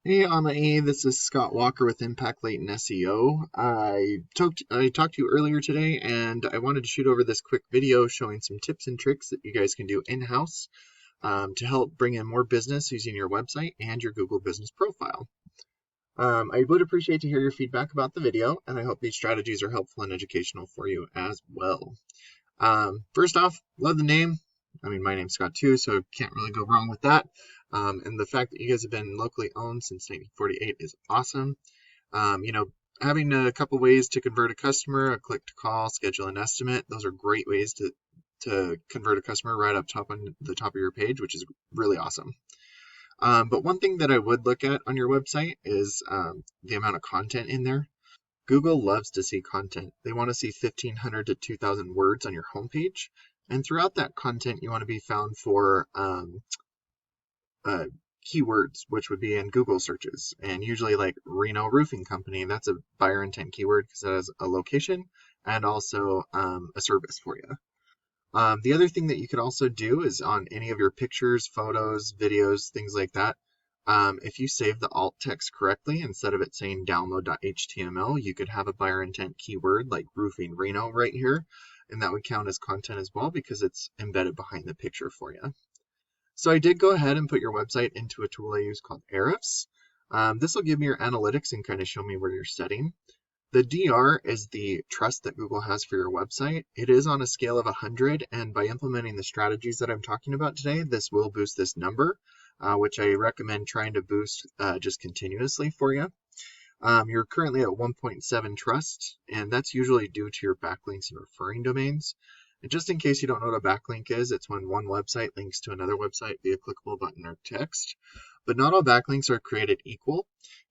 Hey, Ama, this is Scott Walker with Impact Latent SEO. I talked to you earlier today, and I wanted to shoot over this quick video showing some tips and tricks that you guys can do in-house to help bring in more business using your website and your Google Business Profile. I would appreciate to hear your feedback about the video, and I hope these strategies are helpful and educational for you as well. First off, love the name. I mean, my name's Scott too, so can't really go wrong with that. And the fact that you guys have been locally owned since 1948 is awesome. You know, having a couple ways to convert a customer, a click to call, schedule an estimate, those are great ways to convert a customer right up top on the top of your page, which is really awesome. But one thing that I would look at on your website is the amount of content in there. Google loves to see content. They want to see 1,500 to 2,000 words on your homepage. And throughout that content, you want to be found for keywords, which would be in Google searches. And usually like Reno Roofing Company, that's a buyer intent keyword because it has a location and also a service for you. The other thing that you could also do is on any of your pictures, photos, videos, things like that, if you save the alt text correctly, instead of it saying download.html, you could have a buyer intent keyword like roofing Reno right here, and that would count as content as well because it's embedded behind the picture for you. So I did go ahead and put your website into a tool I use called Ahrefs. This will give me your analytics and kind of show me where you're setting. The DR is the trust that Google has for your website. It is on a scale of 100, and by implementing the strategies that I'm talking about today, this will boost this number, which I recommend trying to boost just continuously for you. You're currently at 1.7 trust, and that's usually due to your backlinks and referring domains. And just in case you don't know what a backlink is, it's when one website links to another website via clickable button or text. But not all backlinks are created equal.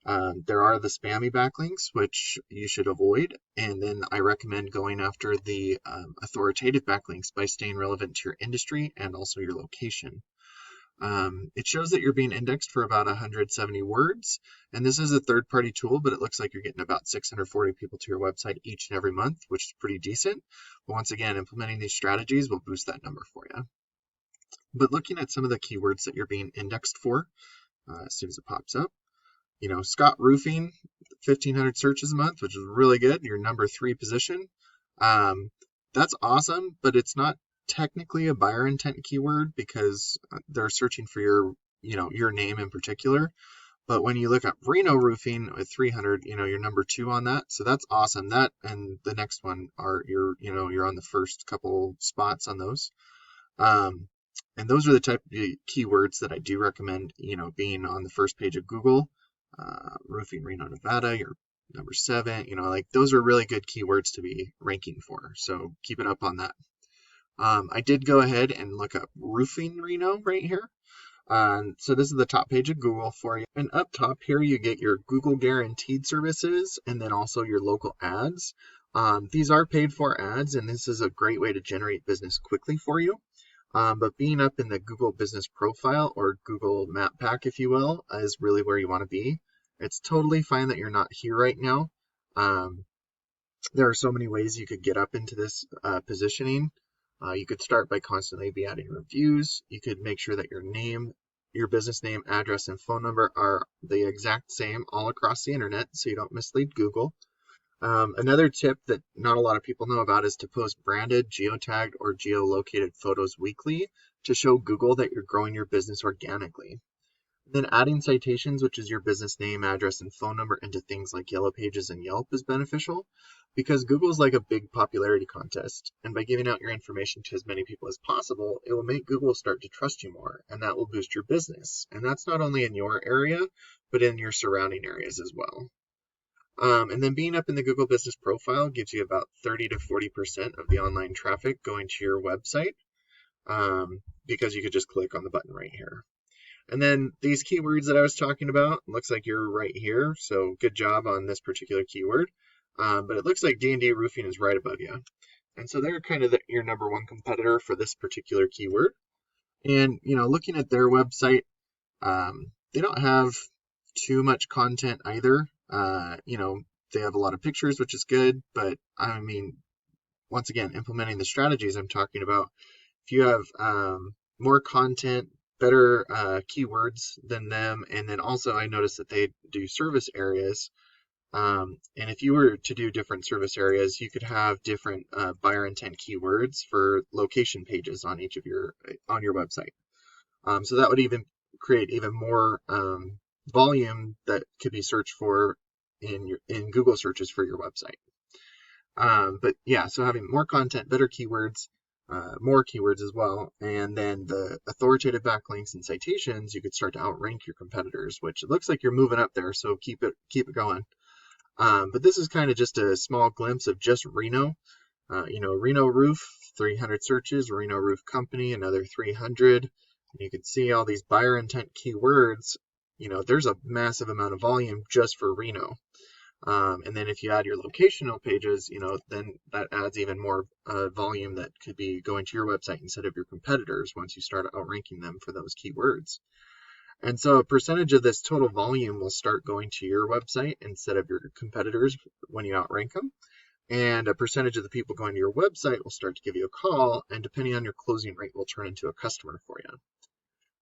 There are the spammy backlinks, which you should avoid. And then I recommend going after the authoritative backlinks by staying relevant to your industry and also your location. It shows that you're being indexed for about 170 words, and this is a third-party tool, but it looks like you're getting about 640 people to your website each and every month, which is pretty decent. But once again, implementing these strategies will boost that number for you. But looking at some of the keywords that you're being indexed for, as soon as it pops up, you know, Scott Roofing, 1,500 searches a month, which is really good. Your number 3 position. That's awesome, but it's not technically a buyer intent keyword because they're searching for your name in particular. But when you look at Reno Roofing with 300, you're number 2 on that. So that's awesome. That and the next one are you're on the first couple spots on those. And those are the type of keywords that I do recommend, being on the first page of Google. Roofing Reno, Nevada, you're number 7, like those are really good keywords to be ranking for. So keep it up on that. I did go ahead and look up roofing Reno right here. So this is the top page of Google for you. And up top here, you get your Google guaranteed services and then also your local ads. These are paid for ads, and this is a great way to generate business quickly for you. But being up in the Google Business Profile or Google Map Pack, if you will, is really where you want to be. It's totally fine that you're not here right now. There are so many ways you could get up into this positioning. You could start by constantly be adding reviews. You could make sure that your business name, address, and phone number are the exact same all across the internet so you don't mislead Google. Another tip that not a lot of people know about is to post branded, geotagged, or geolocated photos weekly to show Google that you're growing your business organically. Then adding citations, which is your business name, address, and phone number into things like Yellow Pages and Yelp is beneficial because Google's like a big popularity contest. And by giving out your information to as many people as possible, it will make Google start to trust you more, and that will boost your business. And that's not only in your area, but in your surrounding areas as well. And then being up in the Google Business Profile gives you about 30 to 40% of the online traffic going to your website because you could just click on the button right here. And then these keywords that I was talking about, looks like you're right here. So good job on this particular keyword. But it looks like D&D Roofing is right above you. And so they're kind of your number 1 competitor for this particular keyword. And, looking at their website, they don't have too much content either. They have a lot of pictures, which is good. But, once again, implementing the strategies I'm talking about, if you have more content, better keywords than them. And then also I noticed that they do service areas. And if you were to do different service areas, you could have different buyer intent keywords for location pages on each of your website. So that would even create even more volume that could be searched for in Google searches for your website. But yeah, so having more content, better keywords, more keywords as well, and then the authoritative backlinks and citations, you could start to outrank your competitors, which it looks like you're moving up there. So keep it going. But this is kind of just a small glimpse of just Reno. Reno Roof, 300 searches, Reno Roof Company, another 300. And you can see all these buyer intent keywords. There's a massive amount of volume just for Reno. And then if you add your locational pages, then that adds even more volume that could be going to your website instead of your competitors once you start outranking them for those keywords. And so a percentage of this total volume will start going to your website instead of your competitors when you outrank them. And a percentage of the people going to your website will start to give you a call, and depending on your closing rate, will turn into a customer for you.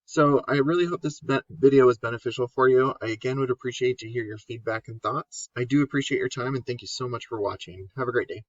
So I really hope this video was beneficial for you. I again would appreciate to hear your feedback and thoughts. I do appreciate your time, and thank you so much for watching. Have a great day.